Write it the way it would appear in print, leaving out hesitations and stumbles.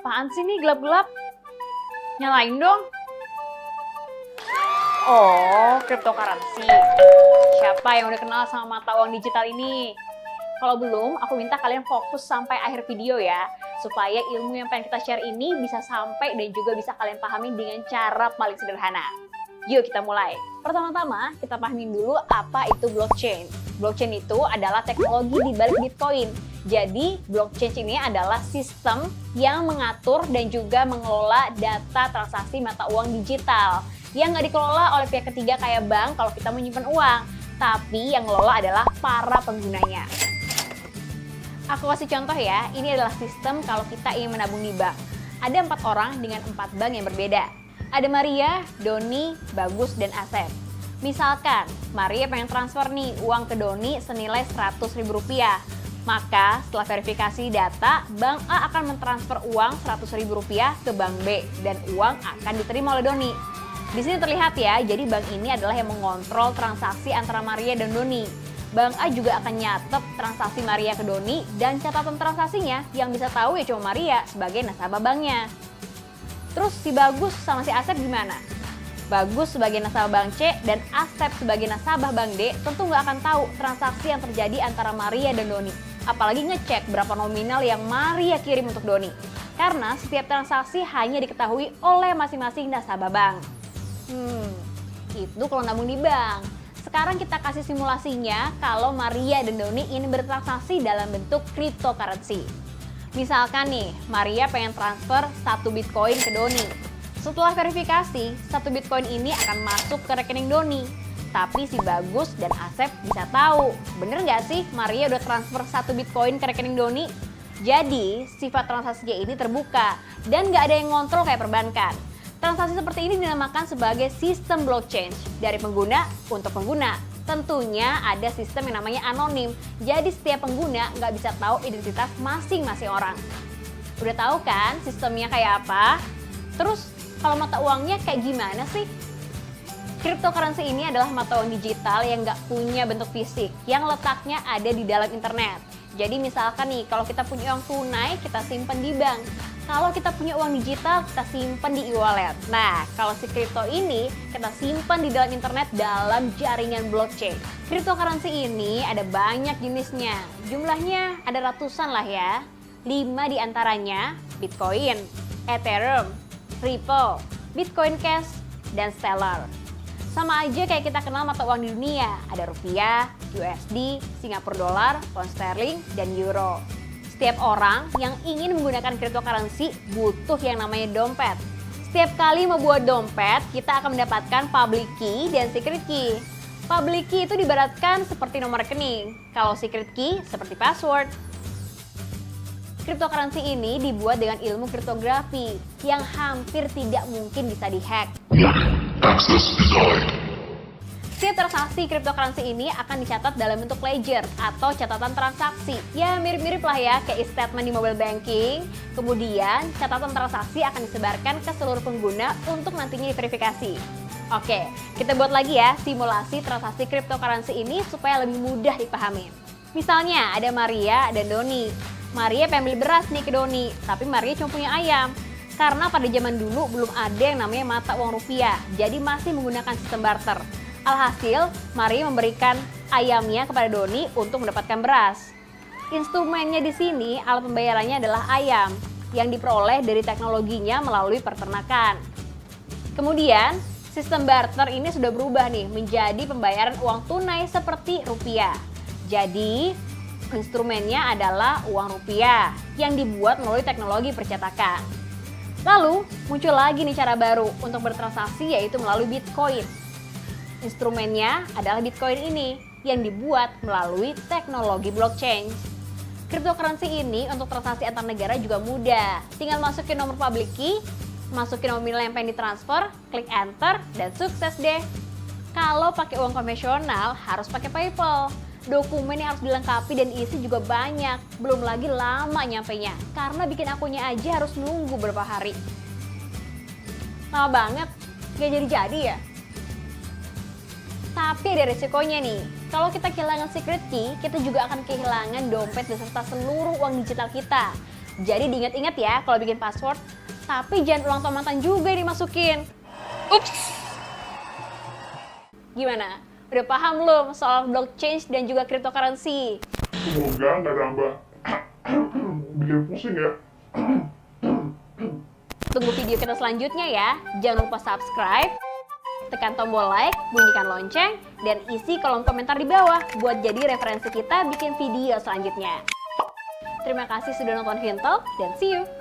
Apaan sih nih gelap-gelap? Nyalain dong. Oh, cryptocurrency. Siapa yang udah kenal sama mata uang digital ini? Kalau belum, aku minta kalian fokus sampai akhir video ya, supaya ilmu yang pengen kita share ini bisa sampai dan juga bisa kalian pahami dengan cara paling sederhana. Yuk kita mulai. Pertama-tama, kita pahamin dulu apa itu blockchain. Blockchain itu adalah teknologi di balik Bitcoin. Jadi, blockchain ini adalah sistem yang mengatur dan juga mengelola data transaksi mata uang digital yang nggak dikelola oleh pihak ketiga kayak bank kalau kita menyimpan uang, tapi yang ngelola adalah para penggunanya. Aku kasih contoh ya, ini adalah sistem kalau kita ingin menabung di bank. Ada 4 orang dengan 4 bank yang berbeda. Ada Maria, Doni, Bagus, dan Asep. Misalkan, Maria pengen transfer nih uang ke Doni senilai Rp100.000. Maka setelah verifikasi data, Bank A akan mentransfer uang Rp100.000 ke Bank B dan uang akan diterima oleh Doni. Di sini terlihat ya, jadi bank ini adalah yang mengontrol transaksi antara Maria dan Doni. Bank A juga akan nyatet transaksi Maria ke Doni dan catatan transaksinya yang bisa tahu ya cuma Maria sebagai nasabah banknya. Terus si Bagus sama si Asep gimana? Bagus sebagai nasabah Bank C dan Asep sebagai nasabah Bank D tentu nggak akan tahu transaksi yang terjadi antara Maria dan Doni. Apalagi ngecek berapa nominal yang Maria kirim untuk Doni. Karena setiap transaksi hanya diketahui oleh masing-masing nasabah bank. Itu kalau nabung di bank. Sekarang kita kasih simulasinya kalau Maria dan Doni ingin bertransaksi dalam bentuk cryptocurrency. Misalkan nih, Maria pengen transfer 1 Bitcoin ke Doni. Setelah verifikasi, 1 Bitcoin ini akan masuk ke rekening Doni. Tapi si Bagus dan Asep bisa tahu, bener nggak sih Maria udah transfer 1 Bitcoin ke rekening Doni? Jadi, sifat transaksinya ini terbuka dan nggak ada yang ngontrol kayak perbankan. Transaksi seperti ini dinamakan sebagai sistem blockchain dari pengguna untuk pengguna. Tentunya ada sistem yang namanya anonim, jadi setiap pengguna nggak bisa tahu identitas masing-masing orang. Udah tahu kan sistemnya kayak apa? Terus kalau mata uangnya kayak gimana sih? Cryptocurrency ini adalah mata uang digital yang nggak punya bentuk fisik, yang letaknya ada di dalam internet. Jadi misalkan nih, kalau kita punya uang tunai, kita simpan di bank. Kalau kita punya uang digital, kita simpan di e-wallet. Nah, kalau si kripto ini, kita simpan di dalam internet dalam jaringan blockchain. Cryptocurrency ini ada banyak jenisnya. Jumlahnya ada ratusan lah ya. 5 diantaranya Bitcoin, Ethereum, Ripple, Bitcoin Cash, dan Stellar. Sama aja kayak kita kenal mata uang di dunia. Ada rupiah, USD, Singapura dollar, pound sterling, dan euro. Setiap orang yang ingin menggunakan cryptocurrency butuh yang namanya dompet. Setiap kali membuat dompet, kita akan mendapatkan public key dan secret key. Public key itu diibaratkan seperti nomor rekening. Kalau secret key seperti password. Cryptocurrency ini dibuat dengan ilmu kriptografi yang hampir tidak mungkin bisa dihack. Access denied. Setiap transaksi cryptocurrency ini akan dicatat dalam bentuk ledger atau catatan transaksi. Ya mirip-mirip lah ya kayak statement di mobile banking. Kemudian catatan transaksi akan disebarkan ke seluruh pengguna untuk nantinya diverifikasi. Oke, kita buat lagi ya simulasi transaksi cryptocurrency ini supaya lebih mudah dipahami. Misalnya ada Maria dan Doni. Maria pengen beli beras nih ke Doni, tapi Maria cuma punya ayam. Karena pada zaman dulu belum ada yang namanya mata uang rupiah, jadi masih menggunakan sistem barter. Alhasil, Maria memberikan ayamnya kepada Doni untuk mendapatkan beras. Instrumennya di sini, alat pembayarannya adalah ayam, yang diperoleh dari teknologinya melalui peternakan. Kemudian, sistem barter ini sudah berubah nih menjadi pembayaran uang tunai seperti rupiah. Jadi, instrumennya adalah uang rupiah yang dibuat melalui teknologi percetakan. Lalu, muncul lagi nih cara baru untuk bertransaksi yaitu melalui Bitcoin. Instrumennya adalah Bitcoin ini yang dibuat melalui teknologi blockchain. Cryptocurrency ini untuk transaksi antar negara juga mudah. Tinggal masukin nomor public key, masukin nominal yang pengen ditransfer, klik enter, dan sukses deh. Kalau pakai uang konvensional harus pakai PayPal. Dokumen yang harus dilengkapi dan isi juga banyak, belum lagi lama nyampenya. Karena bikin akunnya aja harus nunggu beberapa hari. Lama banget, gak jadi-jadi ya? Tapi ada resikonya nih, kalau kita kehilangan secret key, kita juga akan kehilangan dompet beserta seluruh uang digital kita. Jadi diingat-ingat ya kalau bikin password, tapi jangan ulang tahun mantan juga yang dimasukin. Ups! Gimana? Udah paham belum soal blockchain dan juga cryptocurrency? Semoga nggak nambah bikin pusing ya. Tunggu video kita selanjutnya ya. Jangan lupa subscribe, tekan tombol like, bunyikan lonceng, dan isi kolom komentar di bawah buat jadi referensi kita bikin video selanjutnya. Terima kasih sudah nonton Vintalk dan see you!